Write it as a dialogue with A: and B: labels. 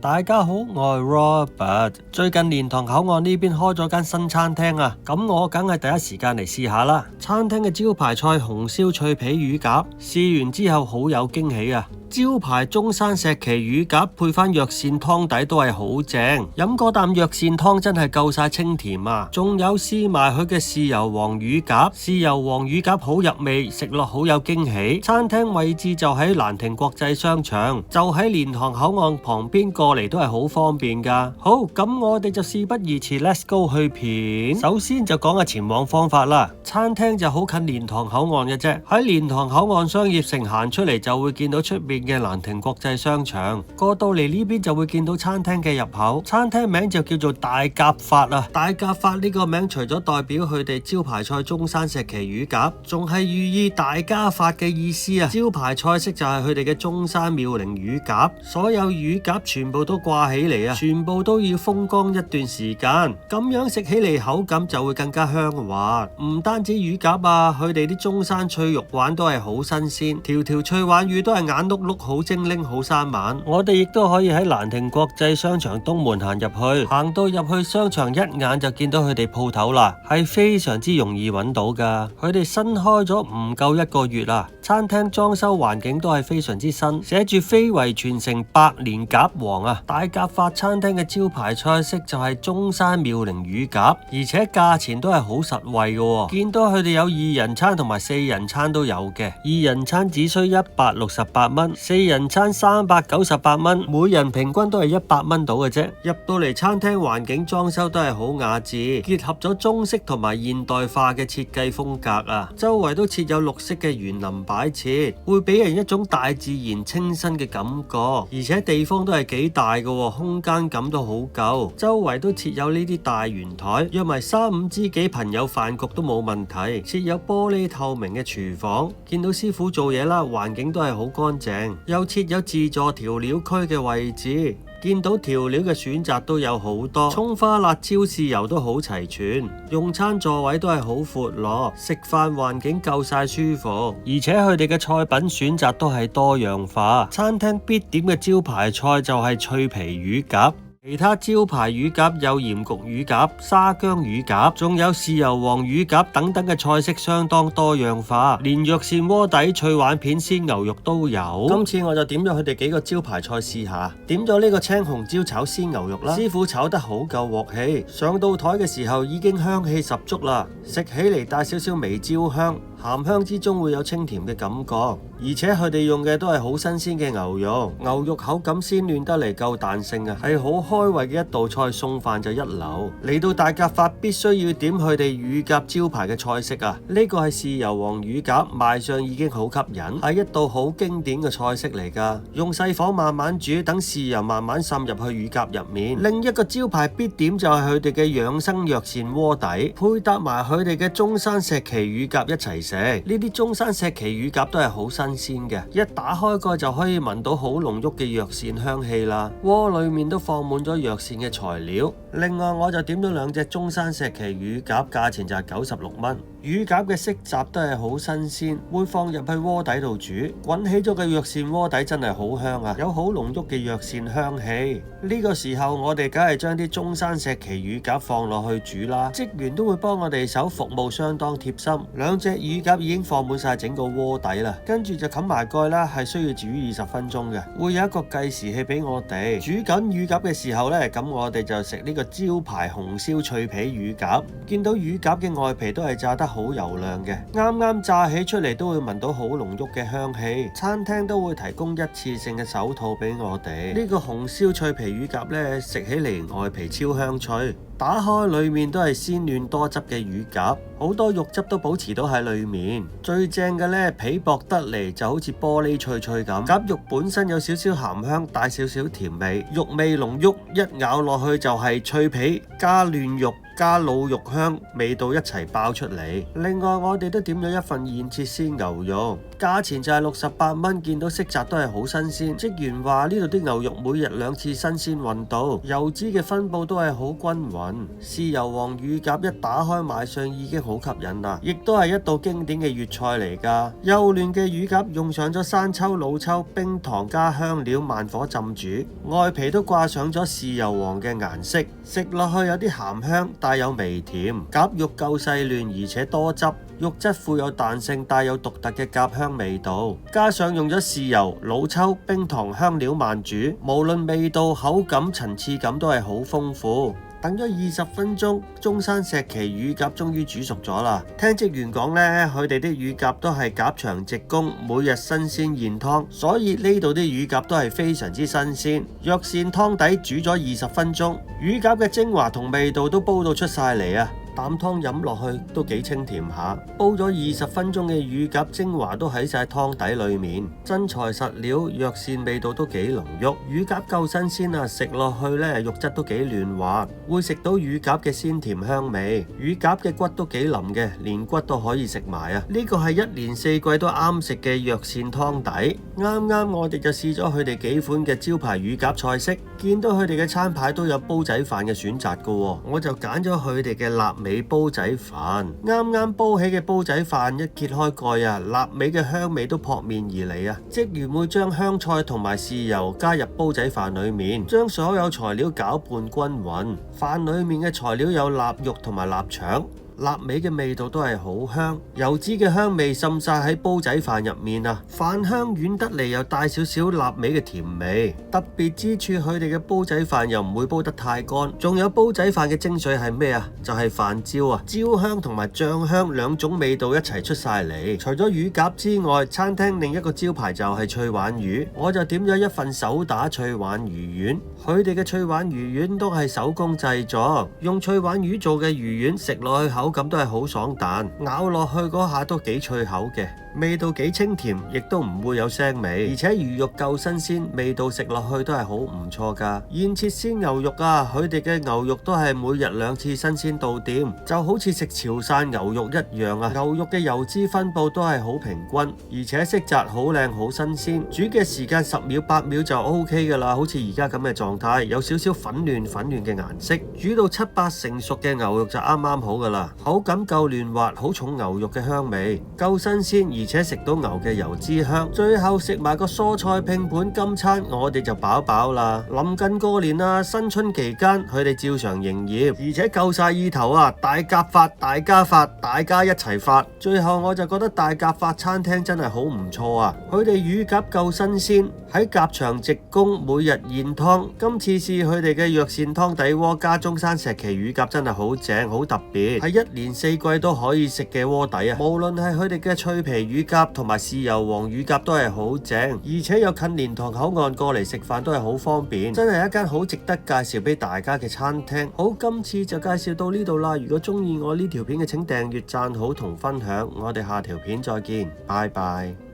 A: 大家好，我係 Robert。最近蓮塘口岸呢邊開咗間新餐廳啊，咁我梗係第一時間嚟試下啦。餐廳嘅招牌菜紅燒脆皮乳鴿，試完之後好有驚喜啊！招牌中山石岐乳鴿配翻藥膳湯底都係好正，飲嗰啖藥膳湯真係夠晒清甜啊！仲有試埋佢嘅豉油黃乳鴿，豉油黃乳鴿好入味，食落好有驚喜。餐廳位置就喺蘭亭國際商場，就喺蓮塘口岸旁邊，過嚟都係好方便噶。好，咁我哋就事不宜遲 ，Let's go 去片。首先就講下前往方法啦。餐廳就好近蓮塘口岸嘅啫，喺蓮塘口岸商業城行出嚟就會見到出邊嘅蘭亭國際商場，過到嚟呢邊就會見到餐廳嘅入口。餐廳名就叫做大鴿發啊！大鴿發呢個名除咗代表佢哋招牌菜中山石岐乳鴿，仲係寓意大家發嘅意思啊！招牌菜式就係佢哋嘅中山妙齡乳鴿，所有乳鴿全部都掛起嚟啊，全部都要風乾一段時間，咁樣食起嚟口感就會更加香滑。唔單止乳鴿啊，佢哋啲中山脆肉丸都係好新鮮，條條脆丸魚都係眼碌碌好精靈好生猛。我哋亦都可以喺蘭亭國際商場東門行入去，行到入去商場一眼就見到佢哋鋪頭啦，係非常之容易揾到噶。佢哋新開咗唔夠1個月啦，餐廳裝修環境都係非常之新，寫住非遺傳承百年鴿王啊！大鴿發餐廳嘅招牌菜式就係中山妙齡乳鴿，而且價錢都係好實惠嘅喎。見到佢哋有2人餐同埋4人餐都有嘅，2人餐只需168蚊，4人餐398蚊，每人平均都係100蚊到嘅啫。入到嚟餐廳環境裝修都係好雅致，結合咗中式同埋現代化嘅設計風格啊！周圍都設有綠色嘅園林擺設，會俾人一種大自然清新嘅感覺，而且地方都係幾大嘅喎，空間感都好夠。周圍都設有呢啲大圓台，約埋3-5知己朋友飯局都冇問題。設有玻璃透明嘅廚房，見到師傅做嘢啦，環境都係好乾淨。又設有自助調料區嘅位置，見到調料嘅選擇都有好多，蔥花辣椒豉油都好齊全，用餐座位都係好闊落，食飯環境夠晒舒服，而且佢哋嘅菜品選擇都係多樣化。餐廳必點嘅招牌菜就係脆皮乳鴿。其他招牌乳鴿有鹽焗乳鴿、沙姜乳鴿，仲有豉油黃乳鴿等等嘅菜式相當多樣化，連藥膳鍋底、脆丸片、鮮牛肉都有。今次我就點咗佢哋幾個招牌菜試下，點咗呢個青紅椒炒鮮牛肉啦，師傅炒得好夠鑊氣，上到台嘅時候已經香氣十足啦，食起嚟帶少少微焦香，鹹香之中會有清甜嘅感覺，而且佢哋用嘅都係好新鮮嘅牛肉，牛肉口感鮮嫩得嚟夠彈性啊，係好開胃嘅一道菜，餸飯就一流。嚟到大鴿發必須要點佢哋乳鴿招牌嘅菜式啊，呢個係豉油黃乳鴿，賣相已經好吸引，係一道好經典嘅菜式嚟噶。用細火慢慢煮，等豉油慢慢滲入去乳鴿入面。另一個招牌必點就係佢哋嘅養生藥膳鍋底，配搭埋佢哋嘅中山石岐乳鴿一齊食。呢啲中山石岐乳鴿都係好新鮮嘅，一打開蓋就可以聞到好濃郁嘅藥膳香氣啦。鍋裏面都放滿咗藥膳嘅材料。另外我就點咗2隻中山石岐乳鴿，價錢就係96蚊。乳鴿嘅色澤都係好新鮮，會放入去鍋底度煮，滾起咗嘅藥膳鍋底真係好香啊，有好濃郁嘅藥膳香氣。呢個時候我哋梗係將啲中山石岐乳鴿放落去煮啦，職員都會幫我哋手，服務相當貼心。2隻乳鴿已經放滿晒整個鍋底啦，跟住就冚埋蓋啦，係需要煮20分鐘嘅，會有一個計時器俾我哋。煮緊乳鴿嘅時候呢，咁我哋就食呢個招牌紅燒脆皮乳鴿。見到乳鴿嘅外皮都係炸得好油亮嘅，啱啱炸起出嚟都會聞到好濃郁嘅香氣。餐廳都會提供一次性嘅手套俾我哋。呢個紅燒脆皮乳鴿呢，食起嚟外皮超香脆，打開裏面都係鮮嫩多汁嘅乳鴿，好多肉汁都保持到喺裏面。最正嘅呢，皮薄得嚟就好似玻璃脆脆咁，鴿肉本身有少少鹹香，帶少少甜味，肉味濃郁，一咬落去就係脆皮加嫩肉加滷肉香，味道一齊爆出嚟。另外我哋都點咗一份現切鮮牛肉，價錢就係68蚊，見到色澤都係好新鮮。職員話呢度啲牛肉每日2次新鮮運到，油脂嘅分佈都係好均勻。魂。豉油皇乳鴿一打開賣相已經好吸引啦，亦都係一道經典嘅粵菜嚟㗎。幼嫩嘅乳鴿用上咗生抽、老抽、冰糖加香料，慢火浸煮，外皮都掛上咗豉油皇嘅顏色，食落去有啲鹹香，帶有微甜。鴿肉夠細嫩而且多汁，肉質富有彈性，帶有獨特嘅鴿香味道。加上用咗豉油、老抽、冰糖、香料慢煮，無論味道、口感、層次感都係好豐富。等咗20分鐘，中山石岐乳鴿終於煮熟咗啦。聽職員講呢，佢哋啲乳鴿都係鴿場直供，每日新鮮現湯，所以呢度啲乳鴿都係非常之新鮮。藥膳湯底煮咗20分鐘，乳鴿嘅精華同味道都煲到出晒嚟啊！啖湯飲落去都幾清甜下，煲咗20分鐘嘅乳鴿精華都喺晒湯底裏面，真材實料，藥膳味道都幾濃郁，乳鴿夠新鮮啊，食落去呢，肉質都幾嫩滑，會食到乳鴿嘅鮮甜香味，乳鴿嘅骨都幾腍嘅，連骨都可以食埋啊！呢個係一年四季都啱食嘅藥膳湯底。啱啱我哋就試咗佢哋幾款嘅招牌乳鴿菜式，見到佢哋嘅餐牌都有煲仔飯嘅選擇噶，我就揀咗佢哋嘅臘味煲仔飯。啱啱煲起嘅煲仔飯一揭開蓋啊，臘味嘅香味都撲面而嚟啊！職員會將香菜同埋豉油加入煲仔飯裏面，將所有材料攪拌均勻。飯裏面嘅材料有臘肉同埋臘腸。臘味嘅味道都係好香，油脂嘅香味滲晒喺煲仔飯入面啊！飯香軟得嚟，又帶少少臘味嘅甜味。特別之處，佢哋嘅煲仔飯又唔會煲得太乾。仲有煲仔飯嘅精髓係咩啊？就係飯焦啊！焦香同埋醬香兩種味道一齊出晒嚟。除咗乳鴿之外，餐廳另一個招牌就係脆鯇魚，我就點咗一份手打脆鯇魚丸。佢哋嘅脆鯇魚丸都係手工製作，用脆鯇魚做嘅魚丸食落去口感都係好爽彈，咬落去嗰下都幾脆口嘅，味道幾清甜，亦都唔會有腥味，而且魚肉夠新鮮，味道食落去都係好唔錯噶。現切鮮牛肉啊，佢哋嘅牛肉都係每日2次新鮮到店，就好似食潮汕牛肉一樣啊。牛肉嘅油脂分布都係好平均，而且色澤好靚好新鮮，煮嘅時間10秒8秒就 OK 噶啦，好似而家咁嘅狀態，有少少粉嫩嘅顏色，煮到7、8成熟嘅牛肉就啱啱好噶啦，口感夠嫩滑，好重牛肉嘅香味，夠新鮮，而且食到牛嘅油脂香。最後食埋個蔬菜拼盤今餐，我哋就飽飽啦。臨近過年啦，新春期間佢哋照常營業，而且夠晒意頭啊！大鴿發，大家發，大家一齊發。最後我就覺得大鴿發餐廳真係好唔錯啊！佢哋乳鴿夠新鮮，喺鴿場直供，每日現湯。今次試佢哋嘅藥膳湯底鍋加中山石岐乳鴿真係好正，好特別，係一年4季都可以食嘅鍋底啊！無論係佢哋嘅脆皮乳鴿同埋豉油皇乳鴿都係好正，而且又近蓮塘口岸過嚟食飯都係好方便，真係一間好值得介紹俾大家嘅餐廳。好，今次就介紹到呢度啦。如果中意我呢條片嘅，請訂閱、讚好同分享。我哋下條片再見，拜拜。